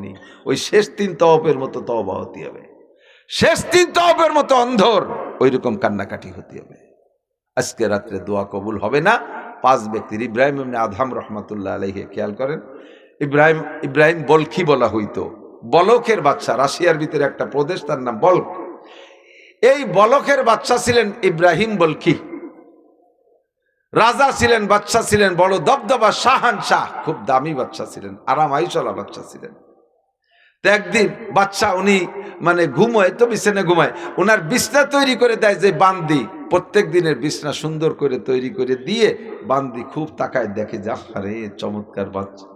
হয়নি। ওই শেষ 3 তওয়াফের মতো তওবা হতে হবে, শেষ 3 তওয়াফের মতো অন্ধর ওই রকম কান্নাকাটি হতে হবে। আজকে রাত্রে দোয়া কবুল হবে না 5 ব্যক্তির। ইব্রাহিম ইবনে আদহাম রহমাতুল্লাহ আলাইহি, খেয়াল করেন, ইব্রাহিম বলখি বলা হইতো, বলকের বাচ্চা। রাশিয়ার ভিতরে একটা প্রদেশ, তার নাম বলক। এই বলকের বাচ্চা ছিলেন ইব্রাহিম বলখি। রাজা ছিলেন, বাচ্চা ছিলেন, বড় দবদবা শাহানশাহ, খুব দামি বাচ্চা ছিলেন, আরামাই চলা বাচ্চা ছিলেন। তো একদিন বাচ্চা, উনি মানে ঘুমোয় তো বিছানে ঘুমায়, ওনার বিছনা তৈরি করে দেয় যে বান্দি, প্রত্যেক দিনের বিছনা সুন্দর করে তৈরি করে দিয়ে বান্দি খুব তাকায় দেখে, যা আরে চমৎকার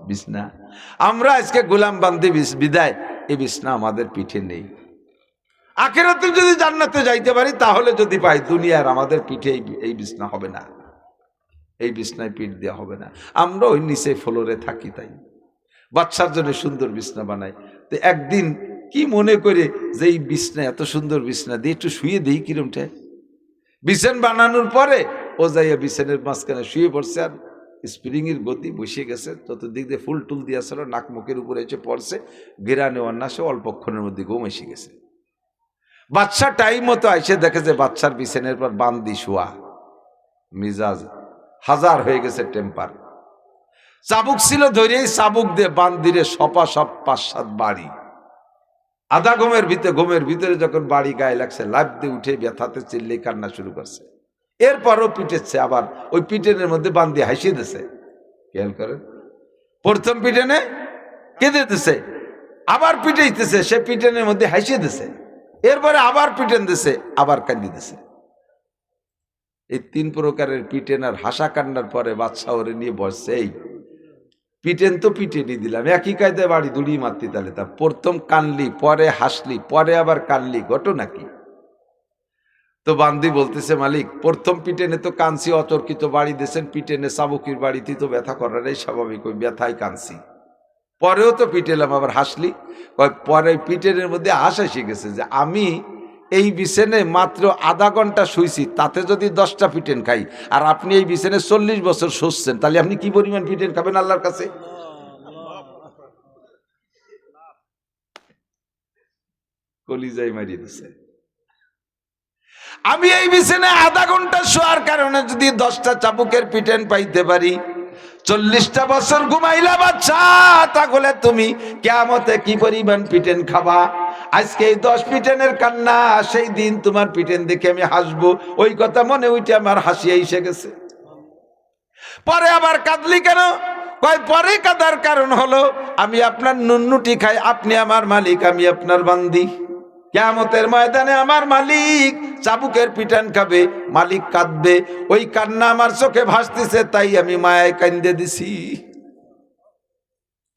বিছনা, আমরা আজকে গোলাম বান্দি বিদায়, এই বিছনা আমাদের পিঠে নেই। আখিরাতে যদি জান্নাতে যাইতে পারি তাহলে যদি পাই, দুনিয়ার আমাদের পিঠে এই বিছনা হবে না, এই বিছনায় পিঠ দেওয়া হবে না, আমরা ওই নিচে ফ্লোরে থাকি। তাই বাচ্চার জন্য সুন্দর বিছনা বানায়। তো একদিন কি মনে করে যে এই বিছনা, এত সুন্দর বিছনা দিয়ে একটু শুয়ে দিই কিরমটা, বিছান বানানোর পরে ও যাইয়া বিছানের মাঝখানে শুয়ে পড়ছে, আর স্প্রিং এর গতি বসে গেছে, চতুর্দিক দিয়ে ফুল টুল দিয়েছিল, নাক মুখের উপরে এসে পড়ছে, গেরানে অন্যাসে অল্পক্ষণের মধ্যে ঘুম এসে গেছে। বাচ্চা টাইম মতো আইসে দেখে যে বাচ্চার বিছানের পর বান্দি শোয়া, মিজাজ হাজার হয়ে গেছে, টেম্পার। চাবুক ছিল, ধরেই চাবুক দিয়ে বান্দিরে সপা সব 5-7 বাড়ি। আধা ঘুমের ভিতরে যখন বাড়ি গায়ে লাগছে, লাফ দিয়ে উঠে ব্যথাতে চিল্লে কান্না শুরু করছে। এরপরও পিটেছে, আবার ওই পিটেনের মধ্যে বান্দি হাসিয়ে দিছে। খেয়াল করেন, প্রথম পিটেনে কেঁদে দিছে, আবার পিটাইতেছে, সে পিটেনের মধ্যে হাসিয়ে দিছে, এরপরে আবার পিটেন দিছে, আবার কান্দি দিছে। এই 3 প্রকারের পিটেন আর হাসা কান্নার পরে বাচ্চা ওরে নিয়ে বসছে, এই পিটেন তো পিটেনি দিলাম, একই কায়দায় বাড়ি দুড়ি মারতি, তাহলে তা প্রথম কানলি, পরে হাসলি, পরে আবার কানলি, ঘটনা কি? তো বান্দি বলতেছে, মালিক প্রথম পিটেনে তো কানছি, অতর্কিত বাড়ি দিয়েছেন, পিটেনে চাবুকির বাড়িতে তো ব্যথা করাটাই স্বাভাবিক, ওই ব্যথায় কানছি, পরেও তো পিটেলাম, আবার হাসলি। পরে পিটেনের মধ্যে হাসা শিখেছে যে আমি এই বিছানে মাত্র আধা ঘন্টা শুইছি, তাতে যদি 10টা পিটেন খাই, আর আপনি এই বিছানে 40 বছর শুচ্ছেন, তাহলে আপনি কি পরিমাণ পিটেন খাবেন আল্লাহর কাছে? কলিজাই মারিয়ে দিছে। আমি এই বিছানে আধা ঘন্টা শোয়ার কারণে যদি 10টা চাবুকের পিটেন পাইতে পারি, 40টা বছর ঘুমাইলা বাচ্চা, তাহলে তুমি কিয়ামতে কি পরিমাণ পিটেন খাবা? আজকে এই 10 পিটেনের কান্না, সেই দিন তোমার পিটেন দেখে আমি হাসবো, ওই কথা মনে উঠে আমার হাসি এসে গেছে। পরে আবার কাঁদলি কেন? কয় পরে কাঁদার কারণ হলো, আমি আপনার নুন্নুটি খাই, আপনি আমার মালিক, আমি আপনার বান্দি। কিয়ামতের ময়দানে আমার মালিক চাবুকের পিটান খাবে, মালিক কাঁদবে, ওই কান্না আমার চোখে ভাসতেছে, তাই আমি মায়ায় কান্দে দিছি।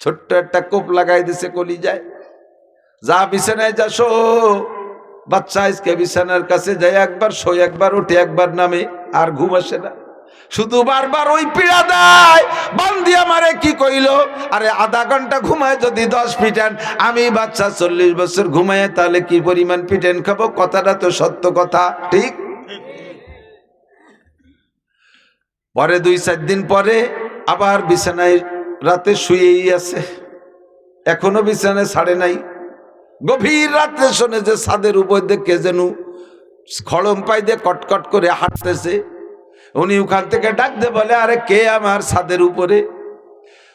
ছোট্ট একটা কোপ লাগাই দিছে কলিজায়। যা বিছানায় যা শো, বাচ্চা আজকে বিছানার কাছে যায়, একবার শোয়, একবার উঠে, একবার নামে, আর ঘুম আসে না, শুধু বারবার ওই পীড়া দেয়। বান্দি আমারে কি কইল, আরে আধা ঘন্টা ঘুমায় যদি 10 পিটেন, আমি বাচ্চা 40 বছর ঘুমায়, তাহলে কি পরিমাণ পিটেন খাবো? কথাটা তো সত্য কথা, ঠিক? পরে 2-4 দিন পরে আবার বিছানায় রাতে শুয়েই আছে, এখনো বিছানায় ছাড়ে নাই। গভীর রাত্রে শোনে যে ছাদের উপর দিয়ে কে যেন খড়ম পাই দিয়ে কটকট করে হাঁটতেছে। উনি ওখান থেকে ডাক দিয়ে বলে, আরে কে আমার ছাদের উপরে?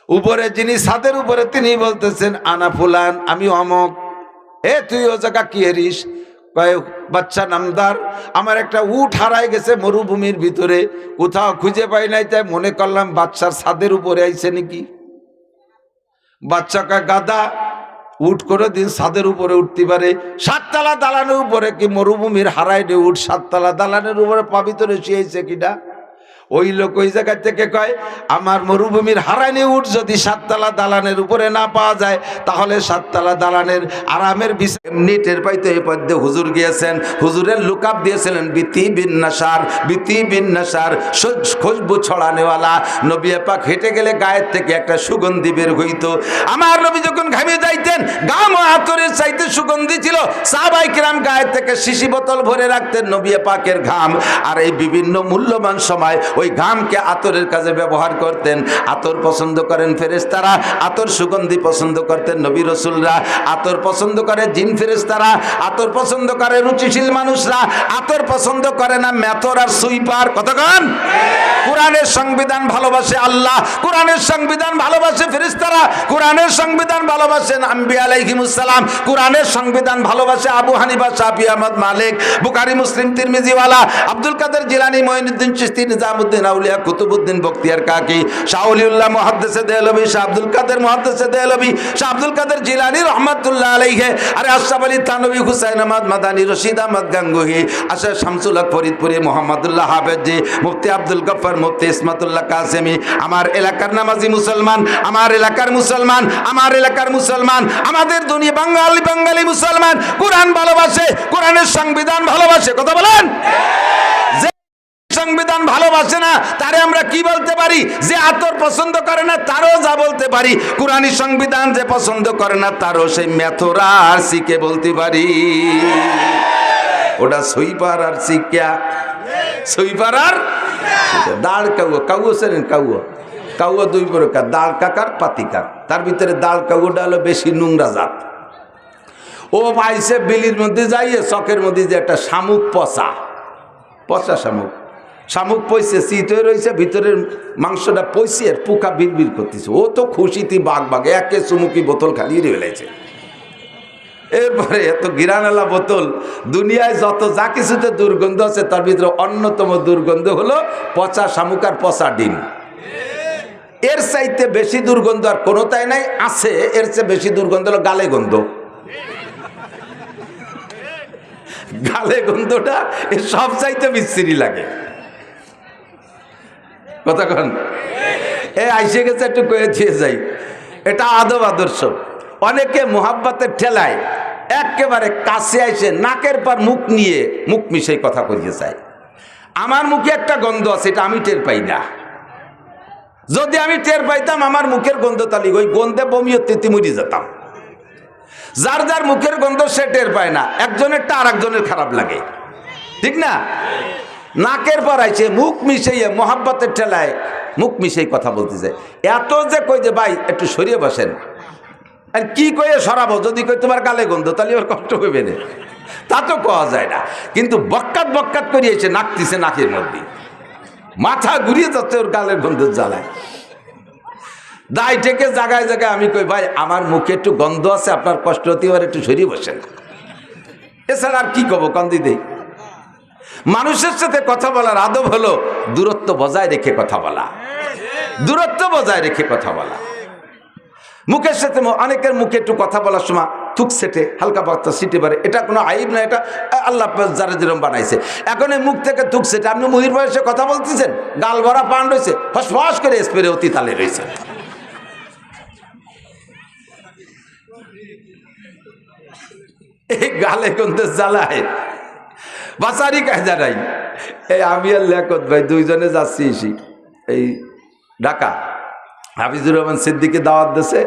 উপরে যিনি ছাদের উপরে তিনি বলতেছেন, আনা ফুলান, আমি অমক। এ তুই ও জায়গা কি হেরিস? বাচ্চা নামদার, আমার একটা উট হারাই গেছে মরুভূমির ভিতরে, কোথাও খুঁজে পাই নাই, তাই মনে করলাম বাচ্চার ছাদের উপরে আইছে নাকি। বাচ্চা কয়, গাদা, উট করে দিন ছাদের উপরে উঠতে পারে? 7 তলা দালানের উপরে কি মরুভূমির হারাই রে উঠ 7 তলা দালানের উপরে পাবি তো রেসিয়েছে কিনা? ওই লোক ওই জায়গা থেকে কয়, আমার মরুভূমির হারাইনি উঠ যদি 7 তলা দালানের উপরে না পাওয়া যায়, তাহলে 7 তলা দালানের আরামের নিটের পাইতে এই পদ্মে হুজুর গিয়েছেন, হুজুরের লুকআপ দিয়েছিলেন বিতি বিন নাসার খুশবু ছড়ানেওয়ালা। নবী পাক হেঁটে গেলে গায়ের থেকে একটা সুগন্ধি বের হইতো। আমার নবী যখন ঘামে যাইতেন, ঘাম আতরের চাইতে সুগন্ধি ছিল। সাহাবায়ে কিরাম গায়ে থেকে শিশি বোতল ভরে রাখতেন নবী পাকের ঘাম, আর এই বিভিন্ন মূল্যবান সময় ওই ঘামকে আতরের কাজে ব্যবহার করতেন। আতর পছন্দ করেন ফেরেশতারা, আতর সুগন্ধি পছন্দ করতেন নবী রাসূলরা, আতর পছন্দ করে জিন ফেরেশতারা, আতর পছন্দ করে রুচিশীল মানুষরা, আতর পছন্দ করে না মেথর আর সুইপার। কতক্ষণ? কোরআনের সংবিধান ভালোবাসে আল্লাহ, কোরআনের সংবিধান ভালোবাসে ফেরেশতারা, কোরআনের সংবিধান ভালোবাসেন আম্বিয়া আলাইহিমুস সালাম, কোরআনের সংবিধান ভালোবাসে আবু হানিফা, শাফি, আহমদ, মালিক, বুখারী, মুসলিম, তিরমিজি ওয়ালা, আব্দুল কাদের জিলানী, মঈনুদ্দিন চিশতি, নিজামুদ্দিন আউলিয়া, কুতুবউদ্দিন বখতিয়ার কাকি, শাহ ওলিউল্লাহ মুহাদ্দিসে দেহলভী, শাহ আব্দুল কাদের মুহাদ্দিসে দেহলভী, শাহ আব্দুল কাদের জিলানী রহমাতুল্লাহ আলাইহি, আরে আশরাফ আলী থানভী, হুসাইন আহমদ মাদানী, রশিদ আহমদ গাঙ্গুহি, আশরাফ শামসুল হক ফরিদপুরি, মুহাম্মদুল্লাহ হাফেজি, মুফতি আব্দুল গফফার, মুফতি ইসমাতুল্লাহ কাসেমি, আমার এলাকার নামাজি মুসলমান, আমার এলাকার মুসলমান, আমার এলাকার মুসলমান, আমাদের দুনিয়া বাঙালি মুসলমান কোরআন ভালোবাসে, কোরআনের সংবিধান ভালোবাসে। কথা বলেন। যে সংবিধান ভালোবাসে না তারে আমরা কি বলতে পারি? যে আতর পছন্দ করে না তারও যা বলতে পারি। কোরআনী সংবিধান যে পছন্দ করে না তারও সেই মেথরা আর সিকে বলতে পারি। ওটা সুইপার আর সিকা, সুইপার আর দাঁড় কাউয়া, কাউয়া সেরেন কাউয়া, কাউয়া দুই প্রকার, দাঁড় কাকার পাতিকার। তার ভিতরে দাঁড় কাউয়াটা হলো বেশি নোংরা জাত। ও পাইছে বিলির মধ্যে যাইয়ে চকের মধ্যে যে একটা শামুক পচা, পচা শামুক, শামুক পয়সে চিত হয়ে রয়েছে, ভিতরের মাংসটা পয়সে আর পোকা বিড়বির করতেছে। ও তো খুশিতে বাঘ বাঘ একে চুমুকি বোতল খালি ফেলেছে। এরপরে এত গিরানালা বোতল, দুনিয়ায় যত যা কিছুতে দুর্গন্ধ আছে তার ভিতরে অন্যতম দুর্গন্ধ হলো পচা শামুক আর পচা ডিম। এর চাইতে বেশি দুর্গন্ধ আর কোনোটাই নাই। আছে এর চেয়ে বেশি দুর্গন্ধ হলো গালে গন্ধ। গালে গন্ধটা এর সব চাইতে বিশ্রী লাগে। কতক্ষণ এ আইসে গেছে একটু কয়ে দিয়ে যাই, এটা আদব আদর্শ। অনেকে মোহাব্বতের ঠেলায় একেবারে কাছে আইসে নাকের পর মুখ নিয়ে মুখ মিশাই কথা করিয়ে চায়। আমার মুখে একটা গন্ধ আছে, এটা আমি টের পাই না। যদি আমি টের পাইতাম আমার মুখের গন্ধ, তাহলে ওই গন্ধে বমি হতে মরি যেতাম। যার যার মুখের গন্ধ সে টের পায় না, একজনেরটা আর একজনের খারাপ লাগে, ঠিক না? নাকের পর আইছে মুখ মিশাইয়ে মোহাব্বতের ঠেলায় মুখ মিশাই কথা বলতে যায়। এত যে কই যে ভাই একটু সরিয়ে বসেন, আর কি কয়ে সরাবো? যদি কই তোমার গালে গন্ধ তাহলে ওর কষ্ট হবে না, তা তো কওয়া যায় না। কিন্তু বক্কাত বক্কাত করিয়েছে নাকতিছে নাকের মধ্যে, মাথা ঘুরিয়ে যাচ্ছে ওর গালের গন্ধের জ্বালায়। দায় থেকে জায়গায় জায়গায় আমি কই ভাই আমার মুখে একটু গন্ধ আছে, আপনার কষ্ট হতে পারে, একটু সরিয়ে বসেন। এছাড়া আর কি কব? কান্দি দেই। মানুষের সাথে কথা বলার আদব হলো দূরত্ব বজায় রেখে কথা বলা, দূরত্ব বজায় রেখে কথা বলা। মুখের সাথে অনেকের মুখে একটু কথা বলার সময় থুক সেটে হালকা পাতলা সিটে পারে, এটা কোনো আইব না, এটা আল্লাহ যারা যেরকম বানাইছে। এখন এই মুখ থেকে থুক সেটে আপনি মুহির বয়সে কথা বলতেছেন, গাল ভরা পান রয়েছে, ফস ফস করে স্প্রে অতি তালে রয়েছে। এই গালে গন্ধে জ্বালায় বাসারি কায়দা নাই। এই আমি আর লেখত ভাই দুইজনে যাচ্ছি এই ঢাকা, হাফিজুর রহমান সিদ্দিকে দাওয়াত দিয়েছে,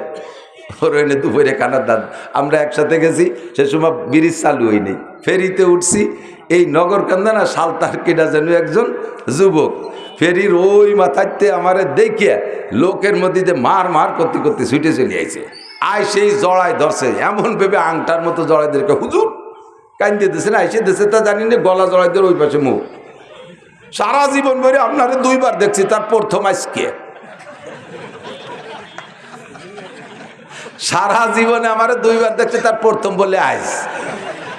ওর এনে দুপুরে কানার দাঁত। আমরা একসাথে গেছি, সে সময় ব্রিজ চালু হয়নি, ফেরিতে উঠছি। এই নগরকান্দা না সালতার কেডা যেন একজন যুবক ফেরির ওই মাথাতে আমারে দেখে লোকের মধ্যে মার মার করতে করতে ছুটে চলে আইছে। আয় সেই জড়ায় ধরছে, এমন ভেবে আংটার মতো জড়াই দেরকে হুজুর কান্দে দিয়েছে না, এসে দেশে তা জানি না, গলা জড়াই দিয়ে ওই পাশে মুখ। সারা জীবন ধরে আপনারে দুইবার দেখছি, তার প্রথম আজকে। সারা জীবনে আমার দুইবার দেখছি, তার প্রথম বলে আইস।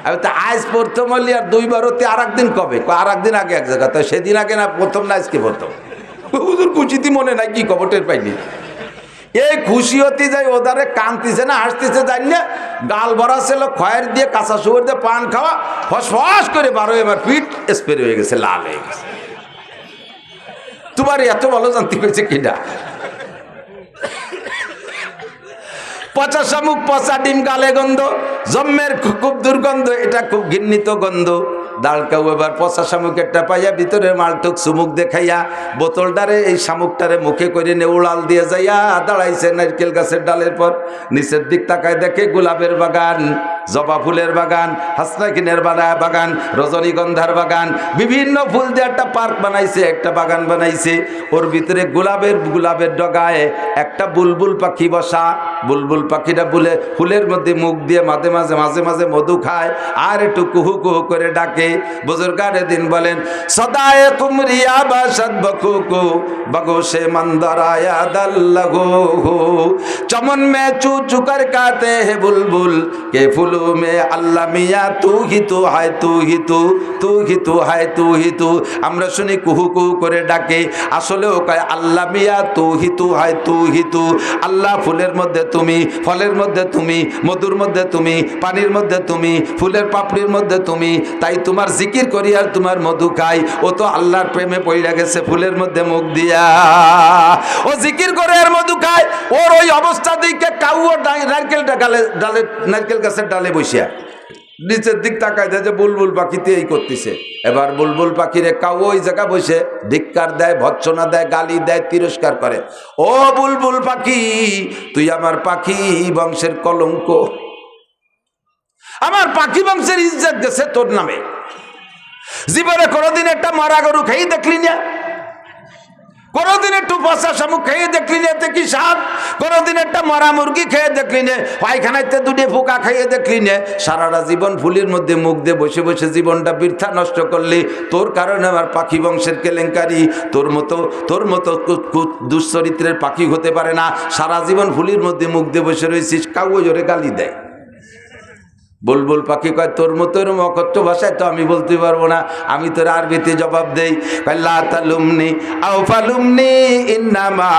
আমি তো আইস প্রথম হলি, আর দুইবার হতে আর একদিন কবে? আর একদিন আগে এক জায়গা, তো সেদিন আগে না প্রথম না আজকে প্রথম। হুজুর খুশিতে মনে নাই কি খবর টের পাইনি। এই খুশি হতে যাই ওদারে কানতিছে না হাসতেছে জানি না, গাল ভরা ছিল খয়ের দিয়ে কাঁচা সুগর দিয়ে পান খাওয়া, ফস ফস করে 12 এবার পিঠ স্প্রে হয়ে গেছে, লাল হয়ে গেছে। তোমার এত ভালো জানতে পেরেছে কিনা? পচা শামুক, পচা ডিম, গালে গন্ধ, জম্মের খুব দুর্গন্ধ, এটা খুব ঘৃণিত গন্ধ। দাঁড় কাউ এবার পচা শামুক একটা পাইয়া ভিতরে মালটুক চুমুক দেখাইয়া বোতলটারে এই শামুকটারে মুখে করে নে উড়াল দিয়ে যাইয়া দাঁড়াইছে নারকেল গাছের ডালের পর। নিচের দিক তাকায় দেখে গোলাপের বাগান, জবা ফুলের বাগান, হাসনাকিনের বাগান, রজনীগন্ধার বাগান, বিভিন্ন ফুল দিয়ে একটা পার্ক বানাইছে, একটা বাগান বানাইছে। ওর ভিতরে গোলাপের ডগায় একটা বুলবুল পাখি বসা। বুলবুল পাখিটা ফুলের মধ্যে মুখ দিয়ে মাঝে মাঝে মধু খায় আর একটু কুহু কুহু করে ডাকে। বুজুর্গানে দিন বলেন সদায়ে কুমরিয়া বাসাদ বকুকু বগোশে मंदराया दल लगो हो चमन में चू चुकर कहते हैं बुलबुल के फूलों में अल्लाह मियाँ तू ही तो है तू ही तो तू ही तो है तू ही तो। আমরা শুনি কুহু কুহু করে ডাকে, আসলেও কয় আল্লাহ মিয়া তু হি তু হয় তু হি তু। আল্লাহ ফুলের মধ্যে তুমি, ফলের মধ্যে তুমি, মধুর মধ্যে তুমি, পানির মধ্যে তুমি, ফুলের পাপড়ির মধ্যে তুমি। তাই তোমার জিকির করি আর তোমার মধু খাই। ও তো আল্লাহর প্রেমে পড়ে গেছে ফুলের মধ্যে মুখ দিয়া, ও জিকির করে আর মধু খায়। ওর ওই অবস্থা দিকে কাউও নারকেল গাছের ডালে বসিয়া নিচের দিক তাকায় দেয় যে বুলবুল পাখিতে এই করতেছে। এবার বুলবুল পাখিরে কাউ ওই জায়গা বসে ধিক্কার দেয়, ভৎসনা দেয়, গালি দেয়, তিরস্কার করে। ও বুলবুল পাখি, তুই আমার পাখি বংশের কলঙ্ক, আমার পাখি বংশের ইজ্জত গেছে তোর নামে। জীবনে কোনোদিন একটা মারা গরু খেয়ে দেখলি না, কোনোদিন একটু পচা শামুক খেয়ে দেখলি না, এতে কি স্বাদ? কোনোদিন একটা মরা মুরগি খেয়ে দেখলি না, পায়খানাতে দুটো পোকা খেয়ে দেখলি না। সারাটা জীবন ফুলের মধ্যে মুখ দিয়ে বসে বসে জীবনটা বৃথা নষ্ট করলি। তোর কারণে আমার পাখি বংশের কেলেঙ্কারি। তোর মতো দুশ্চরিত্রের পাখি হতে পারে না। সারা জীবন ফুলের মধ্যে মুখ দিয়ে বসে রয়েছিস, কাউ জোরে গালি দেয়। বুলবুল পাখি কয় তোর মতো এরকম অকথ্য ভাষায় তো আমি বলতে পারবো না, আমি তোর আরবিতে জবাব দেই। লা তালুমনি আও ফালুমনি ইন্নামা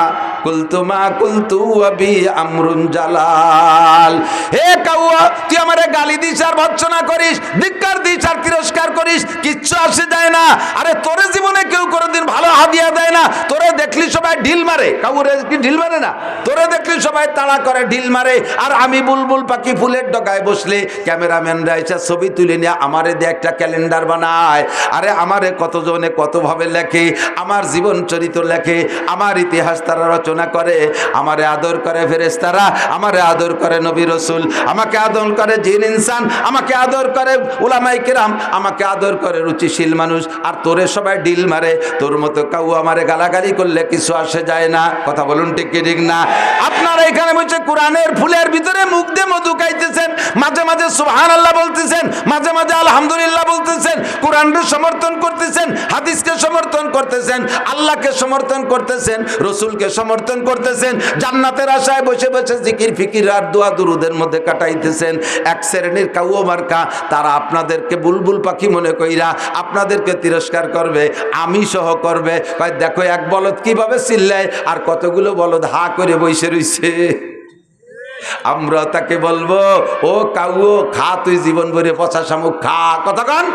কুলতু মা কুলতু আবি আমরুন জালাল। হে কাউয়া, তুই আমারে গালি দিস আর ভৎসনা করিস, ধিক্কার দিস আর তিরস্কার করিস, কিচ্ছু আসে যায় না। আরে তোরে জীবনে কেউ কোনোদিন ভালো হাদিয়া দেয় না। তোরে দেখলি সবাই ঢিল মারে, কাউরে কি ঢিল মারে না? তোরে দেখলি সবাই তাড়া করে, ঢিল মারে। আর আমি বুলবুল পাখি ফুলের ডগায় বসলে ক্যামেরাম্যানরা এসে ছবি তুলে নিয়ে আমারে দিয়ে একটা ক্যালেন্ডার বানায়। আরে আমারে কতজনে কতভাবে লেখে, আমার জীবন চরিত্র লেখে, আমার ইতিহাস তারা রচনা করে। আমারে আদর করে ফেরেশতারা, আমারে আদর করে নবী রাসূল, আমাকে আদর করে জিন ইনসান, আমাকে আদর করে উলামায়ে কেরাম, আমাকে আদর করে রুচিশীল মানুষ। আর তোরে সবাই ডিল মারে। তোর মতো কাউ আমারে গালাগালি করলে কিছু আসে যায় না। কথা বলুন ঠিক কি ঠিক না? আপনারা এখানে বসে কোরআনের ফুলের ভিতরে মুখ দিয়ে মধু খাইতেছেন, মাঝে মাঝে সুবহানাল্লাহ বলতেছেন, মাঝে মাঝে আলহামদুলিল্লাহ বলতেছেন, কোরআনকে সমর্থন করতেছেন, হাদিসকে সমর্থন করতেছেন, আল্লাহকে সমর্থন করতেছেন, রসুলকে সমর্থন করতেছেন, জান্নাতের আশায় বসে বসে জিকির ফিকির আর দোয়া দুরুদের মধ্যে কাটাইতেছেন। এক শ্রেণীর কাউও মার্কা, তারা আপনাদেরকে বুলবুল পাখি মনে কইরা আপনাদেরকে তিরস্কার করবে, আমি সহ করবে। দেখো এক বলদ কিভাবে চিল্লায় আর কতগুলো বলদ হা করে বসে রইছে। আমরা তাকে বলবো ও কাউও খা, তুই জীবন ভরে পচা শামুক খা। কতক্ষণ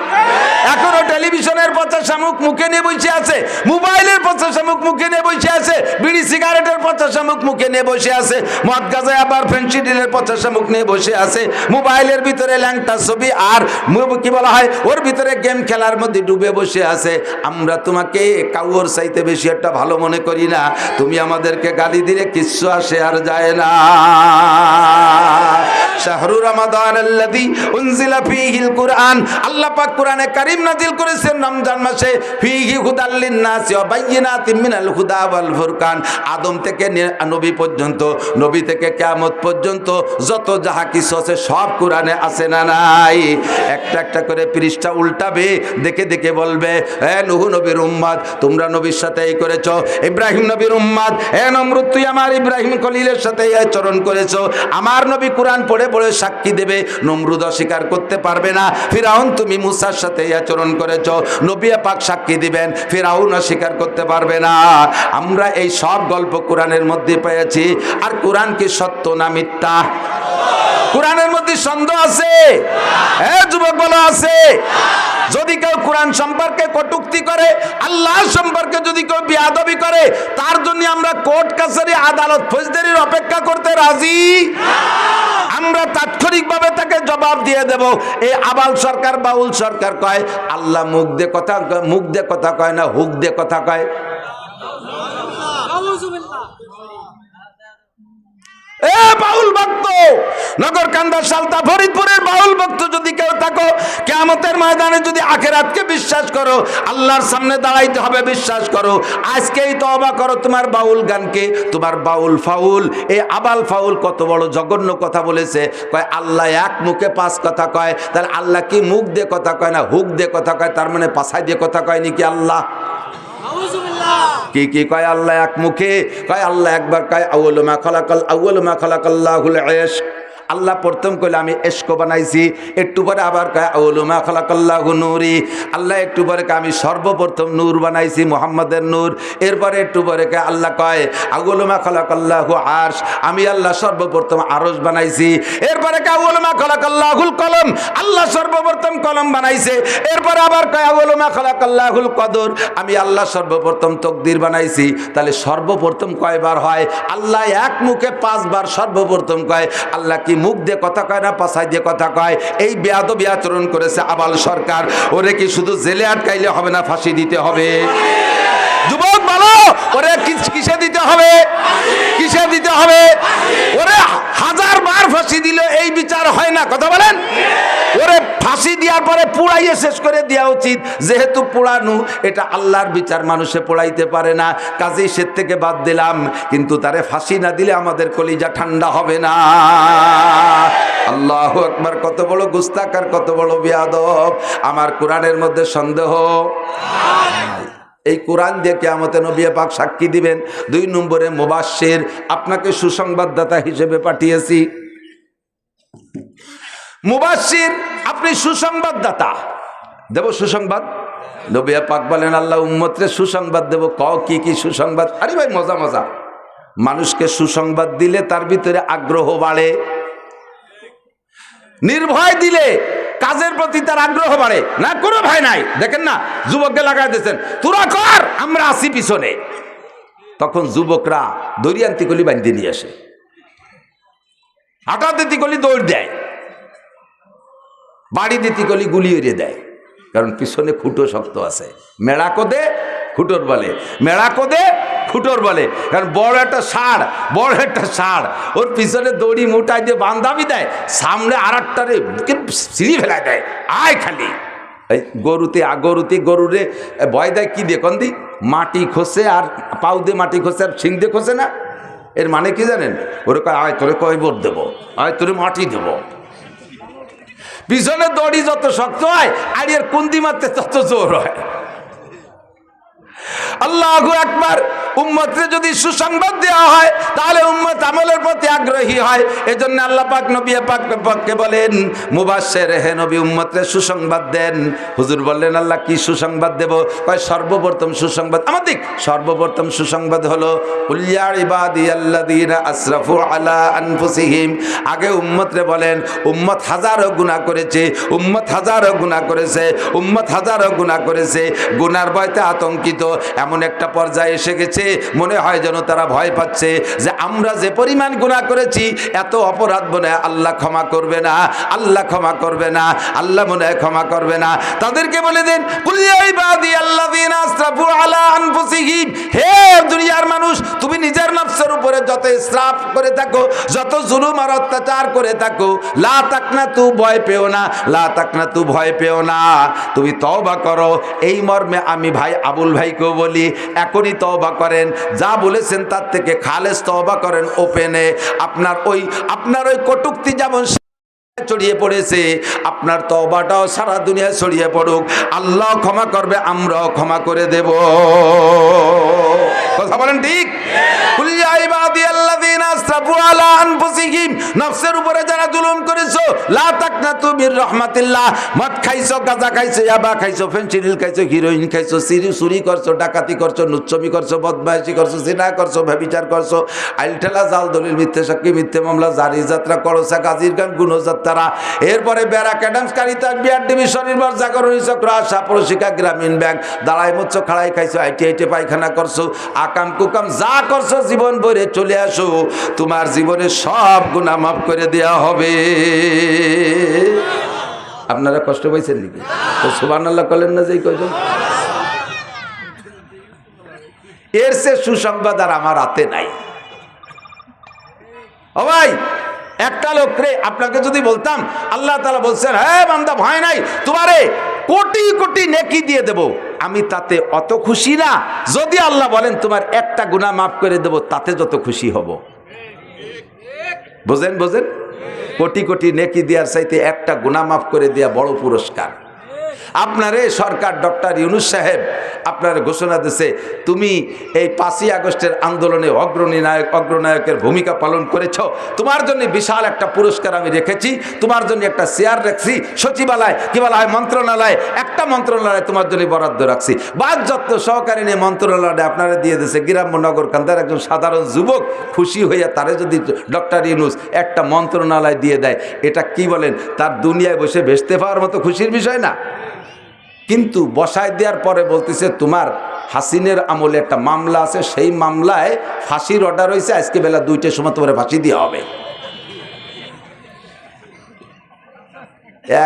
এখনো টেলিভিশনের পচা শামুক মুখে নিয়ে বসে আছে, মোবাইলের পচা শামুক মুখে নিয়ে বসে আছে, বিড়ি সিগারেটের পচা শামুক মুখে নিয়ে বসে আছে, মদ গাঁজা আবার ফেন্সিডিলের পচা শামুক নিয়ে বসে আছে, মোবাইলের ভিতরে ল্যাংটা ছবি আর কি বলা হয় ওর ভিতরে গেম খেলার মধ্যে ডুবে বসে আছে। আমরা তোমাকে কাউর চাইতে বেশি একটা ভালো মনে করি না। তুমি আমাদেরকে গালি দিলে কিচ্ছু আসে আর যায় না। শাহরু রমাদান আল্লাযী উনজিলা ফীহিল কুরআন, আল্লাহ পাক কোরআনে কারীম নাযিল করেছেন রমজান মাসে। ফীহি হুদাল লিন-নাস ওয়া বায়্যিনাতিন মিনাল হুদা ওয়াল ফুরকান। আদম থেকে নবী পর্যন্ত, নবী থেকে কিয়ামত পর্যন্ত যত যাহা কিছু আছে সব কোরআনে আছে না নাই? একটা একটা করে পৃষ্ঠা উল্টাবে, দেখে দেখে বলবে এ নূহ নবীর উম্মত, তোমরা নবীর সাথে এই করেছো। ইব্রাহিম নবীর উম্মত, এ নমরুদ তুই আমার ইব্রাহিম খলিলের সাথে এই আচরণ করেছো। আমার নবী কোরআন পড়ে পড়ে সাক্ষী দেবে, নমরুদ অস্বীকার করতে পারবে না। ফিরাউন তুমি মুসার সাথে এই আচরণ করেছো, নবী পাক সাক্ষী দিবেন, ফিরাউন অস্বীকার করতে পারবে না। আমরা এই সব গল্প কোরআনের মধ্যে পেয়েছি। আর কোরআন কি সত্য না মিথ্যা? কোরআনের মধ্যে সন্দেহ আছে? হ্যাঁ যুবক বলো আছে। যদি কেউ কোরআন সম্পর্কে কটূক্তি করে, আল্লাহ সম্পর্কে যদি কেউ বেয়াদবি করে, তার জন্য আমরা কোর্ট কাছারি আদালত ফৌজদারির অপেক্ষা করতে রাজি। আমরা তাৎক্ষণিকভাবে তাকে জবাব দিয়ে দেব। এই আবাল সরকার বাউল সরকার কয় আল্লাহ মুখ দিয়ে কথা কয় না, হুক দিয়ে কথা কয়। এ বাউল ভক্ত, নগরকান্দা সালতা ফরিদপুরের বাউল ভক্ত যদি কেউ থাকো, কিয়ামতের ময়দানে যদি আখিরাতকে বিশ্বাস করো, আল্লাহর সামনে দাঁড়াইতে হবে বিশ্বাস করো, আজকেই তওবা করো তোমার বাউল গানকে, তোমার বাউল ফাউল। এই আবাল ফাউল কত বড় জঘন্য কথা বলেছে, কয় আল্লাহ এক মুখে পাঁচ কথা কয়। তাহলে আল্লাহ কি মুখ দিয়ে কথা কয় না হুক দিয়ে কথা কয়? তার মানে পাছায় দিয়ে কথা কয় নাকি আল্লাহ? কি কি কয় আল্লাহ এক মুখে? কয় আল্লাহ একবার কয় আউয়ালু মা খালাকাল্লাহুল ইশক, আল্লাহ প্রথম কইলে আমি ইশক বানাইছি। একটু পরে আবার কয় আউয়ালু মা খালাকাল্লাহু নূরি, আল্লাহ একটু পরে কয় আমি সর্বপ্রথম নূর বানাইছি, মুহাম্মাদের নূর। এরপরে একটু পরে কয় আল্লাহ কয় আউয়ালু মা খালাকাল্লাহু আরশ, আমি আল্লাহ সর্বপ্রথম আরশ বানাইছি। এরপরে কয় আউয়ালু মা খালাকাল্লাহুল কলম, আল্লাহ সর্বপ্রথম কলম বানাইছে। এরপরে আবার কয় আউয়ালু মা খালাকাল্লাহুল কদর, আমি আল্লাহ সর্বপ্রথম তকদির বানাইছি। তাহলে সর্বপ্রথম কয়বার হয়? আল্লাহ এক মুখে পাঁচবার সর্বপ্রথম কয়। আল্লাহ কি মুখ দিয়ে কথা কয় না পাছায় দিয়ে কথা কয়? এই বেয়াদবি আচরণ করেছে আবাল সরকার। ওরে কি শুধু জেলে আটকাইলে হবে না, ফাঁসি দিতে হবে? যুবক বলো, ওরে কিসে দিতে হবে? কিসে দিতে হবে? ওরে হাজার বার ফাঁসি দিল এই বিচার হয় না, কথা বলেন? ওরে ফাঁসি দেওয়ার পরে পুড়াইয়ে শেষ করে দেওয়া উচিত, যেহেতু পোড়ানো এটা আল্লাহর বিচার, মানুষে পোড়াইতে পারে না, কাজেই সে থেকে বাদ দিলাম। কিন্তু তারে ফাঁসি না দিলে আমাদের কলিজা ঠান্ডা হবে না। আল্লাহু আকবার! কত বড় গুস্তাখ আর কত বড় বেয়াদব! আমার কোরআনের মধ্যে সন্দেহ। এই কোরআন দিয়ে কিয়ামতে নবী পাক সাক্ষী দিবেন। 2 নম্বরে মুবাশশির, আপনাকে সুসংবাদদাতা হিসেবে পাঠিয়েছি। মুবাশশির, আপনি সুসংবাদদাতা। দেব সুসংবাদ? নবী পাক বলেন আল্লাহ উম্মতরে সুসংবাদ দেব। কও কি কি সুসংবাদ? আরে ভাই মজা মজা। মানুষকে সুসংবাদ দিলে তার ভিতরে আগ্রহ বাড়ে, নির্ভয় দিলে কাজের প্রতি তার আগ্রহ বাড়ে। না কোনো ভয় নাই, দেখেন না যুবককে লাগাই দিয়েছেন, তোরা কর আমরা আসি পিছনে। তখন যুবকরা দরিয়ান্তি কলি বান্ধি নিয়ে আসে, হাঁটা দিতি কলি দৌড় দেয়, বাড়ি দিতি কলি গুলি উড়িয়ে দেয়। কারণ পিছনে খুঁটো শক্ত আছে। মেড়া কোদে খুঁটোর বলে, মেড়া কোদে খুঁটোর বলে। কারণ বড় একটা ষাঁড় ওর পিছনে দড়ি মুটাই দিয়ে বান্ধাবি দেয়, সামনে আর একটারে সিঁড়ি ফেলায় দেয়, আয় খালি। এই গরুরে ভয় দেয় কি দিয়ে? কন্দি মাটি খসে, আর পাউ দিয়ে মাটি খসে, আর শিং দিয়ে খসে না। এর মানে কি জানেন? ওরে কয় আয় তোরে কয়বর দেবো, আয় তোরে মাটি দেবো। পিছনে দড়ি যত শক্ত হয় আর এর কুন্দি মারতে তত জোর হয়। আল্লাহু আকবার! উম্মতকে যদি সুসংবাদ দেওয়া হয় তাহলে উম্মত আমলের প্রতি আগ্রহী হয়। এজন্য আল্লাহ পাক নবী পাককে বলেন মুবাশশির, হে নবী উম্মতকে সুসংবাদ দেন। হুজুর বললেন আল্লাহ কি সুসংবাদ দেব? কয় সর্বপ্রথম সুসংবাদ আমাদের সর্বপ্রথম সুসংবাদ হলো কুল ইয়া ইবাদিয়াল্লাযীনা আসরাফু আলা আনফুসিহিম। আগে উম্মতরে বলেন উম্মত হাজারো গুনাহ করেছে, উম্মত হাজারো গুনাহ করেছে, উম্মত হাজারো গুনাহ করেছে। গুনার ভয়তে আতঙ্কিত, এমন একটা পর্যায়ে এসে গেছে মনে হয় যেন তারা ভয় পাচ্ছে যে আমরা যে পরিমাণ গুনাহ করেছি, এত অপরাধ মনে হয় আল্লাহ ক্ষমা করবে না, আল্লাহ ক্ষমা করবে না, আল্লাহ মনে হয় ক্ষমা করবে না। তাদেরকে বলে দেন কুল ইয়া ইবাদিয়াল্লাযীনা আসরাফু আলা আনফুসিহিম, হে দুনিয়ার মানুষ, তুমি নিজের নফসের উপরে যত ইসরাফ করে থাকো, যত জুলুম আর অত্যাচার করে থাকো, লা তাকনাতু, ভয় পেও না, লা তাকনাতু, ভয় পেও না, তুমি তওবা করো। এই মর্মে আমি ভাই আবুল ভাইকেও বলি এখনই তওবা করেন, যা বলেছেন তার থেকে খালেস তওবা করেন ওপেনে। আপনার ওই কটূক্তি যেমন ছড়িয়ে পড়েছে, আপনার তওবাটাও সারা দুনিয়ায় ছড়িয়ে পড়ুক, আল্লাহ ক্ষমা করবে, আমরাও ক্ষমা করে দেব। কথা বলেন ঠিক? কুল ইয়া ইবাদিয়াল্লাযীনা আসরাফু আলা আনফুসিহিম, নফসের উপরে যারা জুলুম করেছো, লা তাকনাতু মির রাহমাতিল্লাহ। মদ খাইছো, গাঁজা খাইছো, ইয়াবা খাইছো, ফেনসিডিল খাইছো, হিরোইন খাইছো, চুরি করছো, ডাকাতি করছো, নুচ্ছমি করছো, বদমাইশি করছো, জিনা করছো, ব্যভিচার করছো, আইলঠেলা, জাল দলিল, মিথ্যে সাক্ষী, মিথ্যে মামলা, জারি যাত্রা, করসা, গাজীর গান, গুণযাত্রা, এরপরে ব্যারাক, অ্যাডামস, কারিতাস, বিআর ডিভিশন, নির্ভর, জাগরণী চক্র, আশা, পরশিকা, গ্রামীণ ব্যাংক, দাঁড়াই মুচ্ছ, খাড়াই খাইছো, আইটি পায়খানা করছো, আকাম কুকাম যা করছো বছর জীবন ভরে চলে আসো, তোমার জীবনের সব গুনাহ মাফ করে দেয়া হবে। আপনারা কষ্ট পাইছেন নাকি? তো সুবহানাল্লাহ বলেন না যে কয়জন? এর সে সুসংবাদ আর আমার হাতে নাই। ও ভাই, একটা লোক রে, আপনাকে যদি বলতাম আল্লাহ তাআলা বলছেন, হ্যাঁ বান্দা ভয় নাই, তোমারে কোটি কোটি নেকি দিয়ে দেব, আমি তাতে অত খুশি না যদি আল্লাহ বলেন তোমার একটা গুনাহ মাফ করে দেব, তাতে যত খুশি হব। বোঝেন বোঝেন? কোটি কোটি নেকি দেওয়ার চাইতে একটা গুনাহ মাফ করে দেয়া বড় পুরস্কার। আপনারে সরকার ডক্টর ইউনূস সাহেব আপনার ঘোষণা দিয়েছে, তুমি এই 5ই আগস্টের আন্দোলনে অগ্রনায়কের ভূমিকা পালন করেছ, তোমার জন্য বিশাল একটা পুরস্কার আমি রেখেছি, তোমার জন্য একটা চেয়ার রাখছি সচিবালয়, কি বলা হয় মন্ত্রণালয়, একটা মন্ত্রণালয় তোমার জন্য বরাদ্দ রাখছি। বাদ যত্ন সহকারী নিয়ে মন্ত্রণালয়টা আপনারা দিয়ে দিয়েছে। গ্রাম্য নগর কান্দার একজন সাধারণ যুবক খুশি হইয়া তারে যদি ডক্টর ইউনূস একটা মন্ত্রণালয় দিয়ে দেয়, এটা কি বলেন, তার দুনিয়ায় বসে ভেসতে পাওয়ার মতো খুশির বিষয় না? কিন্তু বসায় দেওয়ার পরে বলতেছে, তোমার হাসিনের আমলে একটা মামলা আছে, সেই মামলায় ফাঁসির অর্ডার হয়েছে, আজকে বেলা 2টার সময় তোমার ফাঁসি দেওয়া হবে।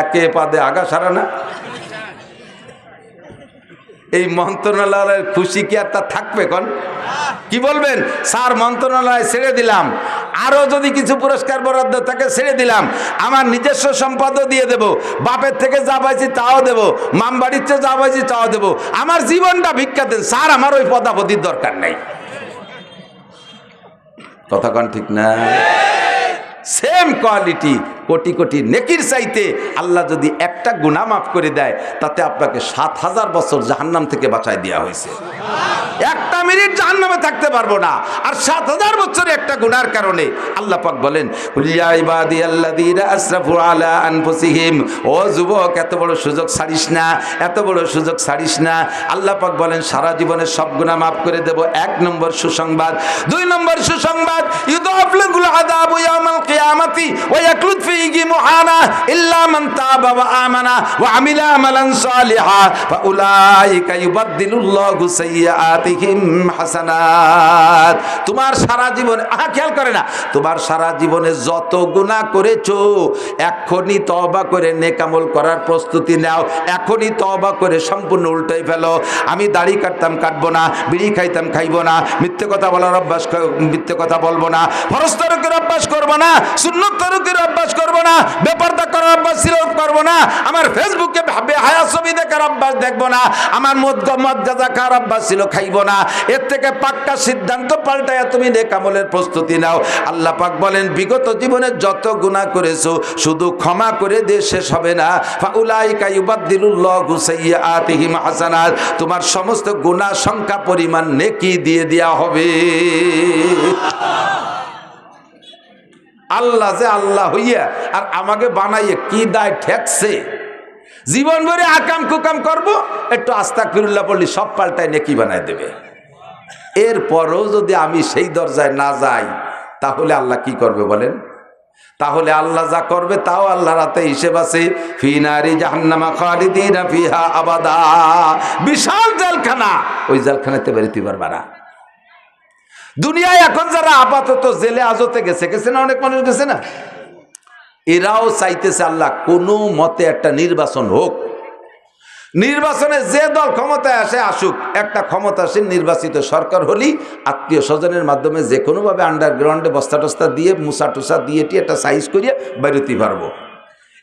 একে পাদে আগা সারা না। এই মন্ত্রণালয়ের খুশি কি আর তা থাকবে? কোন কি বলবেন, স্যার মন্ত্রণালয় ছেড়ে দিলাম, আরো যদি কিছু পুরস্কার বরাদ্দ থাকে ছেড়ে দিলাম, আমার নিজস্ব সম্পদও দিয়ে দেব, বাপের থেকে যা পাইছি তাও দেব, মামবাড়ির থেকে যা পাইছি তাও দেব, আমার জীবনটা ভিক্ষা দেন স্যার, আমার ওই পদাপতির দরকার নাই। কথা কন ঠিক না? সেম কোয়ালিটি, কোটি কোটি নেকির চাইতে আল্লাহ যদি একটা গুনাহ মাফ করে দেয়, তাতে আপনাকে 7000 বছর জাহান্নাম থেকে বাঁচায় দেওয়া হয়েছে। একটা মিনিট জাহান্নামে থাকতে পারবো না, আর 7000 বছরে একটা গুনার কারণে। আল্লাহ পাক বলেন, ইয়া ইবাদিয়াল্লাযীনা আসরাফু আলা আনফুসিহিম, ও যুবক এত বড় সুযোগ ছাড়িস না, এত বড় সুযোগ ছাড়িস না। আল্লাহ পাক বলেন সারা জীবনের সব গুনাহ মাফ করে দেব। 1 নম্বর সুসংবাদ। 2 নম্বর সুসংবাদ, ইউদাফিলুল আযাবু ইয়াউমাল কিয়ামাতি ওয়া ইয়াকলুদ ফীহি মুহানা ইল্লা মান তাবা ওয়া আমানা ওয়া আমিলা আমালান সালিহা ফাউলাইকা ইউবাদদিলুল্লাহু সাইয়্যাতিহিম হাসানাত। তোমার সারা জীবনে খেয়াল করে না, তোমার সারা জীবনে যত গুনাহ করেছো, এখনই তওবা করে নেক আমল করার প্রস্তুতি নাও, এখনই তওবা করে সম্পূর্ণ উল্টাই ফেলো। আমি দাড়ি কাটতাম কাটবো না, বিড়ি খাইতাম খাইবো না, মিথ্যে কথা বলার অভ্যাস মিথ্যে কথা বলবো না, ফরজ তরকের অভ্যাস করবো না, সুন্নত তরকের অভ্যাস করবো না, বেপরদা করার অভ্যাস ছিল করবো না, আমার ফেসবুকে বেহায়া ছবি দেখার অভ্যাস দেখবো না, আমার মদ গাঁজা খাওয়ার অভ্যাস ছিল খাইবো না। এর থেকে পাক্কা সিদ্ধান্ত পাল্টায়া তুমি নেক আমলের প্রস্তুতি নাও। আল্লাহ পাক বলেন বিগত জীবনে যত গুনাহ করেছো শুধু ক্ষমা করে দিয়ে শেষ হবে না, ফাউলাইকা ইউবাদদিলুল্লাহু সাইয়্যাতিহিম হাসানাত, তোমার সমস্ত গুনাহ সংখ্যা পরিমাণ নেকি দিয়ে দেয়া হবে। আল্লাহ যে আল্লাহ হইয়া আর আমাকে বানাইয়ে কি দায় ঠেকছে। জীবন ভরে আকাম কুকাম করবো, একটু আস্তাগফিরুল্লাহ পড়লি সব পাল্টায় নেকি বানায় দেবে। এরপরও যদি আমি সেই দরজায় না যাই, তাহলে আল্লাহ কি করবে বলেন? তাহলে আল্লাহ যা করবে তাও আল্লাহর হাতে হিসেব আছে। ফি নারি জাহান্নামা খালিদিনা ফিহা আবাদা, বিশাল জেলখানা, ওই জেলখানাতে বেরোতে পারবে না। দুনিয়ায় এখন যারা আপাতত জেলে হাজতে গেছে না, অনেক মানুষ গেছে না, এরাও চাইতেছে আল্লাহ কোনো মতে একটা নির্বাচন হোক, নির্বাচনে যে দল ক্ষমতায় আসে আসুক, একটা ক্ষমতাসীন নির্বাচিত সরকার হলেই আত্মীয় স্বজনের মাধ্যমে যে কোনোভাবে আন্ডারগ্রাউন্ডে বস্তা টস্তা দিয়ে মুসা টুসা দিয়ে একটা সাইজ করিয়ে বেরোতে পারবো।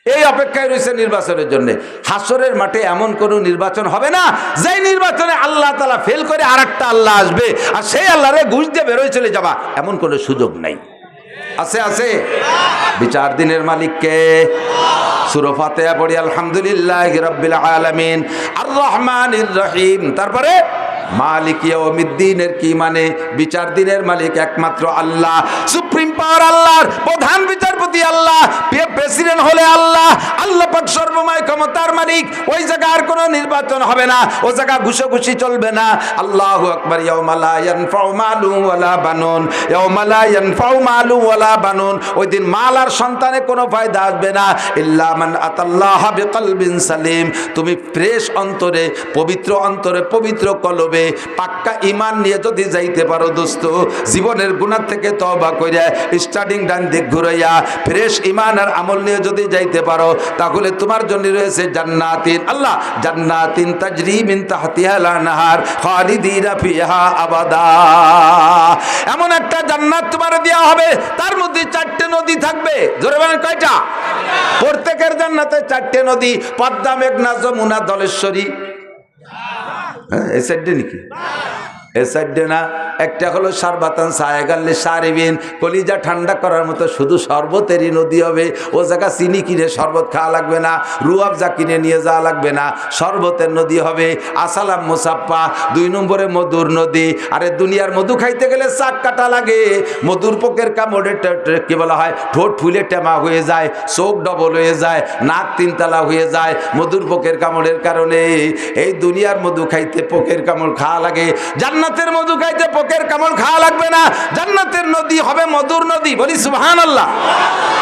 এই অপেক্ষায় রয়েছে নির্বাচনের জন্য। হাসরের মাঠে এমন কোনো নির্বাচন হবে না যেই নির্বাচনে আল্লাহ তাআলা ফেল করে আর একটা আল্লাহ আসবে আর সেই আল্লাহরে ঘুষ দিয়ে বেরোয় চলে যাবা, এমন কোনো সুযোগ নাই। আছে আছে? বিচার দিনের মালিককে সূরা ফাতিহা পড়ি আলহামদুলিল্লাহি রাব্বিল আলামিন আর রহমানির রহিম, তারপরে মালিক ইয়াউমিদ্দিনের কি মানে? বিচার দিনের মালিক একমাত্র আল্লাহ, সুপ্রিম পাওয়ার আল্লাহর, প্রধান বিচারপতি আল্লাহ, প্রেসিডেন্ট হলে আল্লাহ, আল্লাহ পাক সর্বময় ক্ষমতার মালিক, ওই জায়গা আর কোনো নির্বাচন হবে না, ও জায়গা ঘুষোঘুষি চলবে না। আল্লাহু আকবার। ইয়াউমা লা ইয়ানফাউ মালুন ওয়ালা বানুন, ইয়াউমা লা ইয়ানফাউ মালুন ওয়ালা বানুন, ওই দিন মাল আর সন্তানে কোনো ফায়দা আসবে না, ইল্লা মান আতাল্লাহা বিকলবিন সালিম। তুমি ফ্রেশ অন্তরে, পবিত্র অন্তরে, পবিত্র কলবে, পাক্কা ঈমান নিয়ে যদি যাইতে পারো দোস্ত, জীবনের গুনাহ থেকে তওবা কইরা স্টার্টিং ডান দিক ঘুরাইয়া ফ্রেশ ঈমান আর আমল নিয়ে যদি যাইতে পারো, তাহলে তোমার জন্য রয়েছে জান্নাতিন, আল্লাহ জান্নাতিন তাজরি মিন তাহতিহাল আনহার খালিদিনা ফিহা আবাদা। এমন একটা জান্নাত তোমার দেওয়া হবে, তার মধ্যে 4টে নদী থাকবে। জোরে বলেন কয়টা? প্রত্যেকের জান্নাতে 4টে নদী, পদ্মা, মেঘনা, যমুনা, ধলেশ্বরী। হ্যাঁ, এই সাইডে নাকি? এই সাইডে না। একটা হলো সারবাতান সায়গাল্লে সারিবিন, কলিজা ঠান্ডা করার মতো শুধু শরবতেরই নদী হবে। ও জায়গা চিনি কিনে শরবত খাওয়া লাগবে না, রুয়াবজা কিনে নিয়ে যাওয়া লাগবে না, শরবতের নদী হবে। আসালাম মুসাফা। 2 নম্বরে মধুর নদী। আরে দুনিয়ার মধু খাইতে গেলে চাক কাটা লাগে, মধুর পোকের কামড়ে কি বলা হয়, ঠোঁট ফুলে টেমা হয়ে যায়, চোখ ডবল হয়ে যায়, নাক 3 তালা হয়ে যায় মধুর পোকের কামড়ের কারণে। এই দুনিয়ার মধু খাইতে পোকের কামড় খাওয়া লাগে, জান্নাতের মধু খাইতে পোকের কামড় খাওয়া লাগবে না। জান্নাতের নদী হবে মধুর নদী, বলি সুবহানাল্লাহ।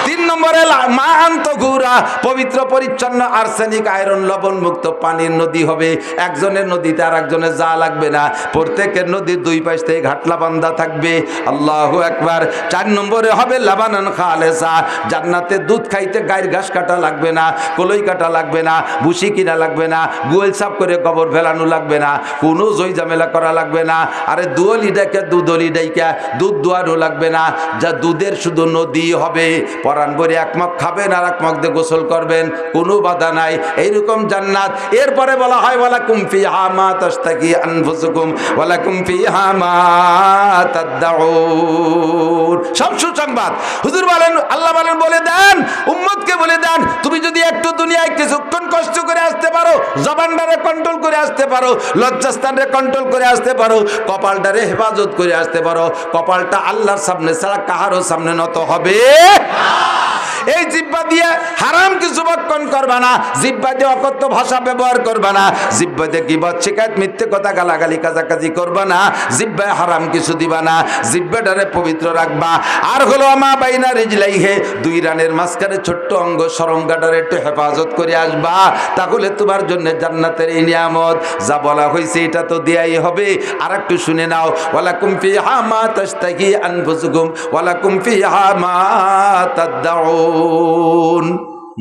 3 নম্বরে মা আন্তগুরা, পবিত্র পরিচ্ছন্ন আর্সেনিক আয়রন লবণ মুক্ত পানির নদী হবে। একজনের নদীতে আর একজনের যা লাগবে না, প্রত্যেকের নদীর 2 পাশ থেকে ঘাটলা বান্ধা থাকবে। আল্লাহু আকবার। 4 নম্বরে হবে লাবানান খালেসা, জান্নাতে দুধ খাইতে গায়ের ঘাস কাটা লাগবে না, কলই কাটা লাগবে না, ভুসি কিনা লাগবে না, গোয়েল সাফ করে গোবর ফেলানো লাগবে না, কোনো জয় ঝামেলা করা লাগবে না। আরে দুধলি ডাইকা দুধলি ডাইকা দুধ দোয়ানো লাগবে না, যা দুধের শুধু নদী হবে। পরাণ ভরে 1 মগ খাবেন আর 1 মগ দিয়ে গোসল করবেন, কোনো বাধা নাই। এইরকম জান্নাত। এরপরে বলা হয় ওয়ালাকুম ফিহা মা তাশতাকি আনফুসুকুম ওয়ালাকুম ফিহা মা তাদউন। সব সুসংবাদ। হুজুর বলেন, আল্লাহ বলেন, বলে দেন উম্মতকে, বলে দেন তুমি যদি একটু দুনিয়ায় কিছুক্ষণ কষ্ট করে আসতে পারো, জবানটারে কন্ট্রোল করে আসতে পারো, লজ্জাস্থানরে কন্ট্রোল করে আসতে পারো, কপালটারে হেফাজত করে আসতে পারো, কপালটা আল্লাহর সামনে ছাড়া কাহারও সামনে নত হবে না। এই জিহ্বা দিয়ে হারাম কিছু বক্ষণ করবা না, জিহ্বা দিয়ে অকথ্য ভাষা ব্যবহার করবা না, জিহ্বা দিয়ে গীবত, শিকায়ত, মিথ্যে কথা, গালাগালি, কাজাকাজি করবা না, জিহ্বায় হারাম কিছু দিবা না, জিহ্বাটারে পবিত্র রাখবা। আর হলো আমা বাইনা রিজলাইহে, 2 রানের মাঝখানে ছোট্ট অঙ্গ সরঙ্গাটারে একটু হেফাজত করে আসবা, তাহলে তোমার জন্য জান্নাতের এই নিয়ামত যা বলা হয়েছে এটা তো দেয়াই হবে। আর একটু শুনে নাও, ওয়ালাকুম ফিহা মা তাশতাহি আনফুসুকুম ওয়ালাকুম ফিহা মা তাদউন।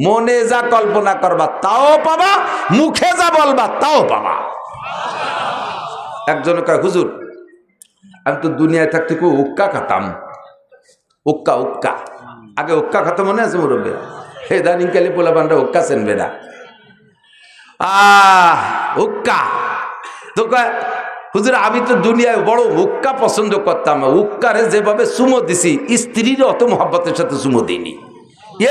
মনে যা কল্পনা করবা তাও পাবা, মুখে যা বলবা তাও পাবা। একজন কয় হুজুর আমি তো দুনিয়ায় থাকতে খুব উক্কা খাতাম, উক্কা উক্কা, আগে উক্কা খাতাম মনে আছে মুরব্বী? ইদানিং কালে পোলা পান্ডা উক্কা চেনবে না। উক্কা তো কয় হুজুর আমি তো দুনিয়ায় বড় উক্কা পছন্দ করতাম, উক্কারে যেভাবে চুমো দিছি স্ত্রীর অত মহব্বতের সাথে চুমো দিইনি।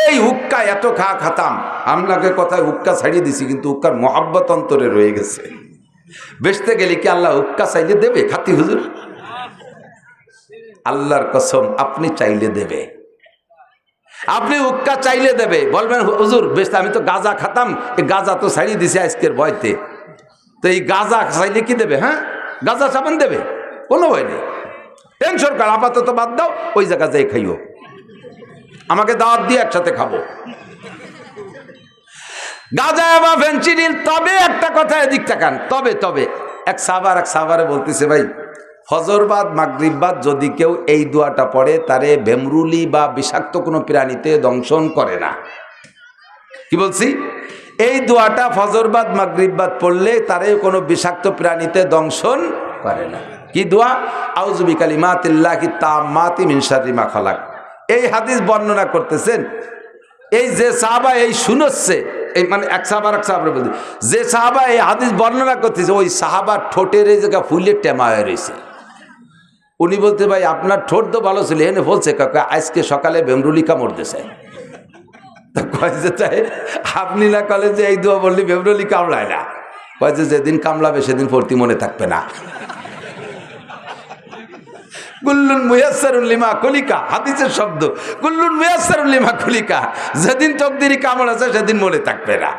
এই উক্কা এত খাতাম, আমলাকে কথায় উক্কা ছাড়িয়ে দিছি, কিন্তু উক্কার মহব্বত অন্তরে রয়ে গেছে। বেচতে গেলে কি আল্লাহ উক্কা চাইলে দেবে খাতি হুজুর? আল্লাহর কসম আপনি চাইলে দেবে, আপনি উক্কা চাইলে দেবে। বলবেন হুজুর বেচতে আমি তো গাঁজা খাতাম, এই গাঁজা তো ছাড়িয়ে দিছি আজকের ভয়তে, তো এই গাঁজা চাইলে কি দেবে? হ্যাঁ গাঁজা সাবান দেবে, কোনো ভয় নেই, টেনশন কর, আপাতত বাদ দাও, ওই জায়গা যাই খাইও, আমাকে দাওয়াত দিয়ে একসাথে খাবো গাঁজা বা ফেনসিডিল। তবে একটা কথা এদিক তাকান, তবে এক সাহাবারে বলতেছে ভাই ফজরবাদ মাগরিববাদ যদি কেউ এই দোয়াটা পড়ে তারে ভেমরুলি বা বিষাক্ত কোনো প্রাণীতে দংশন করে না। কি বলছি? এই দোয়াটা ফজরবাদ মাগরিববাদ পড়লে তারে কোনো বিষাক্ত প্রাণীতে দংশন করে না। কি দোয়া? আউযু বিকালিমাতিল্লাহি তাম্মাতি মিন শাররি মা খালাক। এই হাদিস বর্ণনা করতেছেন এই যে সাহাবা এই শুনছে, এই মানে এক সাহাবার বলতে, যে সাহাবা এই হাদিস বর্ণনা করতেছে ওই সাহাবার ঠোঁটের এই জায়গা ফুলের টেমা হয়ে রয়েছে। উনি বলতে ভাই আপনার ঠোঁট তো ভালো ছিল, এনে বলছে কাকা আজকে সকালে ভেমরুলি কামড় দিয়েছে। কয় যে তাই আপনি না কলেজে এই দোয়া বললি ভেমরুলি কামড়ায় না, কয় যে যেদিন কামড়াবে সেদিন ভর্তি মনে থাকবে না। কুল্লুন মুয়াসসারুন লিমা খুলিকা, হাদিসের শব্দ, কুল্লুন মুয়াসসারুন লিমা খুলিকা, যেদিন তকদিরি কামড় আছে সেদিন মনে থাকবে না।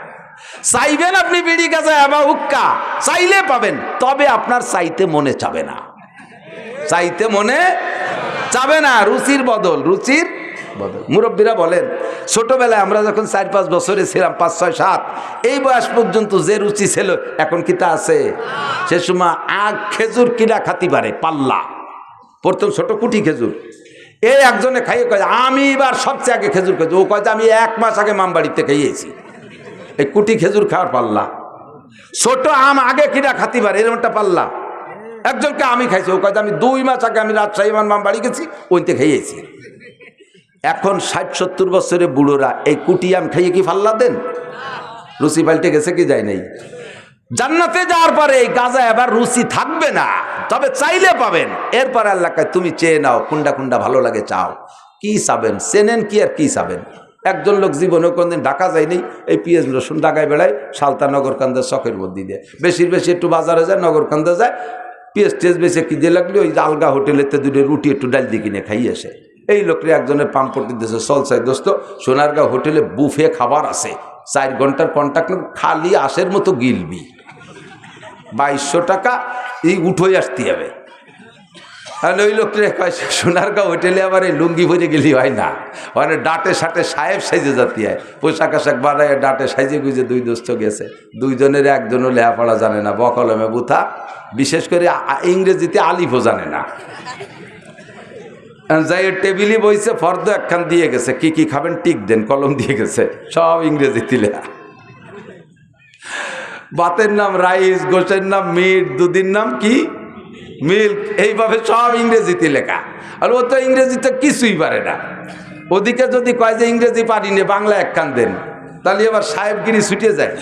চাইবেন আপনি বিড়ি গাঁজা বা হুক্কা, চাইলে পাবেন, তবে আপনার চাইতে মনে চাবে না, চাইতে মনে চাবে না। রুচির বদল, রুচির বদল। মুরব্বীরা বলেন ছোটবেলায় আমরা যখন 4-5 বছরে ছিলাম, 5, 6, 7 এই বয়স পর্যন্ত যে রুচি ছিল এখন কি তা আছে? সে সময় আগ খেজুর কিনা খাতি পারে পাল্লা, প্রথম ছোট কুটি খেজুর, এই একজনে খাইয়ে কয় আমি এবার সবচেয়ে আগে খেজুর খেয়েছি, ও কয় আমি 1 মাস আগে মামবাড়িতে খাইয়েছি। এই কুটি খেজুর খাওয়ার পাল্লা, ছোট আম আগে কিনা খাতি পারে এরকম একটা পাল্লা। একজনকে আমি খাইছি, ও কয় আমি 2 মাস আগে আমি রাজশাহী আমার মামবাড়ি গেছি, ওইতে খাইয়েছি। এখন 60-70 বছরের বুড়োরা এই কুটি আম খাইয়ে কি পাল্লা দেন? রুচি পাল্টে গেছে কি যায় নাই? জান্নাতে যাওয়ার পরে এই গাঁজা এবার রুচি থাকবে না, তবে চাইলে পাবেন। এরপর আল্লাহ কয় তুমি চেয়ে নাও, কোনটা কোনটা ভালো লাগে চাও। কি চাবেন? চেনেন কি আর কি চাবেন? একজন লোক জীবনে কোনদিন ঢাকা যায়নি, এই পিঁয়াজ রসুন ঢাকায় বেড়ায়, সালতা নগরকান্দা চকের মধ্যে দিয়ে বেশি একটু বাজারে যায়, নগরকান্দা যায়, পিঁয়াজ টেজ বেশি কি দিয়ে লাগলে ওই আলগা হোটেলেতে 2 রুটি একটু ডাল দিয়ে কিনে খাই আসে। এই লোকরে একজনের পাম্পটি দিয়েছে, চল চাই দোস্ত, সোনারগাঁও হোটেলে বুফে খাবার আছে, 4 ঘন্টার কন্ট্রাক্ট, খালি আশের মতো গিলবি, 2200 টাকা এই উঠোই আসতে হবে। আর ওই লোকটা কয় সোনারগাঁও হোটেলে আবার এই লুঙ্গি ভরে গেলি হয় না, মানে ডাটে সাটে সাহেব সাইজে জাতি হয়, পোশাক আশাক বানায় ডাটে সাইজে গুজে 2 দোস্ত গেছে, 2 জনের একজনও লেখাপড়া জানে না, বকলমে বুথা, বিশেষ করে ইংরেজিতে আলিফও জানে না। যাই টেবিলে বইছে, ফর্দ একখান দিয়ে গেছে, কি কি খাবেন টিক দেন, কলম দিয়ে গেছে, সব ইংরেজিতে লেখা। ভাতের নাম রাইস, গোশের নাম মিট, দুধের নাম কি মিল্ক, এইভাবে সব ইংরেজিতে লেখা। আর ও তো ইংরেজিতে কিছুই পারে না। ওদিকে যদি কয় যে ইংরেজি পারি না, বাংলা একখান দেন, তাহলে এবার সাহেবগিরি ছুটে যায়।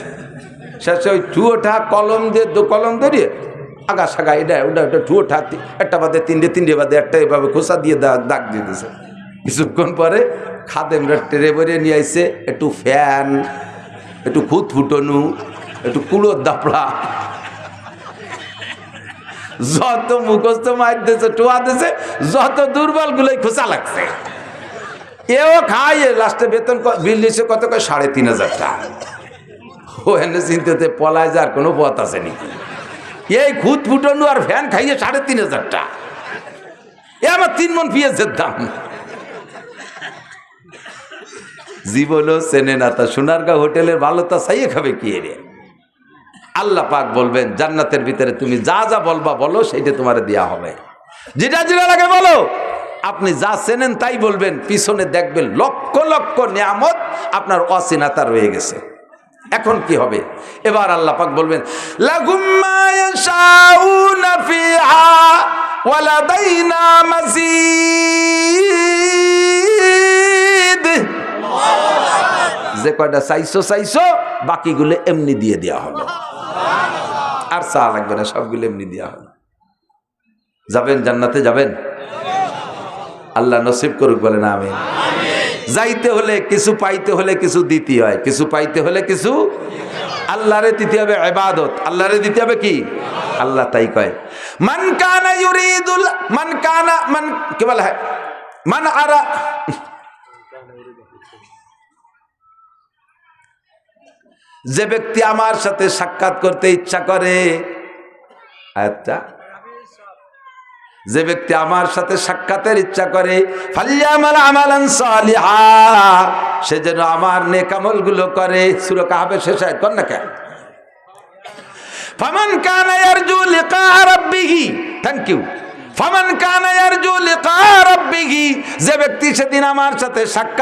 শেষে ওই ঠুয়োঠা কলম দিয়ে কলম ধরিয়ে আগা সাগা এটা ওটা ওটা ঠুয়োঠা, একটা বাদে 3টে বাদে একটা, এভাবে খোসা দিয়ে দাগ দিয়ে দিয়েছে। কিছুক্ষণ পরে খাদেমরা ট্রে ভরে নিয়ে আইছে, একটু ফ্যান, একটু খুদ ফুটনু, একটু কুলোর দাপড়া, যত মুখস্থ মার দিয়েছে, টোয়া দিয়েছে, যত দুর্বল গুলোই খোঁচা লাগছে। এও খাইয়ে লাস্টে বেতন বিল দিচ্ছে কত, 3500 টাকা। ও এনে চিন্তাতে পলায় যার কোনো পথ আছে নাকি? এই খুদ ফুটনু আর ফ্যান খাইয়ে 3500 টাকা, এ আমার 3 মণ পেঁয়াজের দাম। জীবনও চেনে না তা সোনারগাঁও হোটেলের ভালো তা চাইয়ে খাবে কি রে? আল্লাহ পাক বলবেন জান্নাতের ভিতরে তুমি যা যা বলবা বলো, সেইটা তোমার দেয়া হবে, যেটা যেটা লাগে বলো। আপনি যা চেনেন তাই বলবেন, পিছনে দেখবেন লক্ষ লক্ষ নিয়ামত আপনার অচেনাতা রয়ে গেছে। এখন কি হবে? এবার আল্লাহ পাক বলবেন লাহুম মা ইয়াশাউনা ফিহা ওয়া লাদাইনা মাজিদ। যে কয়টা চাইছো বাকিগুলো এমনি দিয়ে দেওয়া হবে, আর চা লাগবে না, সবগুলো এমনি দেওয়া হবে। যাবেন জান্নাতে, যাবেন? আল্লাহ নসিব করুক, বলেন আমিন। যাইতে হলে কিছু, পাইতে হলে কিছু দিতে হয়, কিছু পাইতে হলে কিছু আল্লাহরে দিতে হবে, ইবাদত আল্লাহরে দিতে হবে। কি আল্লাহ তাই কয়, মান কানা ইউরিদুল মান কানা মান কি বলা হয়, মান আরা, যে ব্যক্তি আমার সাথে সাক্ষাৎ করতে ইচ্ছা করে, আচ্ছা, যে ব্যক্তি আমার সাথে সাক্ষাতের ইচ্ছা করে, ফালিয়ামাল আমালান সালিহা, সে যেন আমার নেক আমলগুলো করে। সূরা কাহফের শেষ আয়াত কোন না কেন? ফামান কানা ইয়ারজু লিকা রাব্বিহি, থ্যাংক ইউ। ফামান কানা ইয়ারজু লিকা রাব্বিহি, যে ব্যক্তি সেদিন আমার সাথে সাক্ষাৎ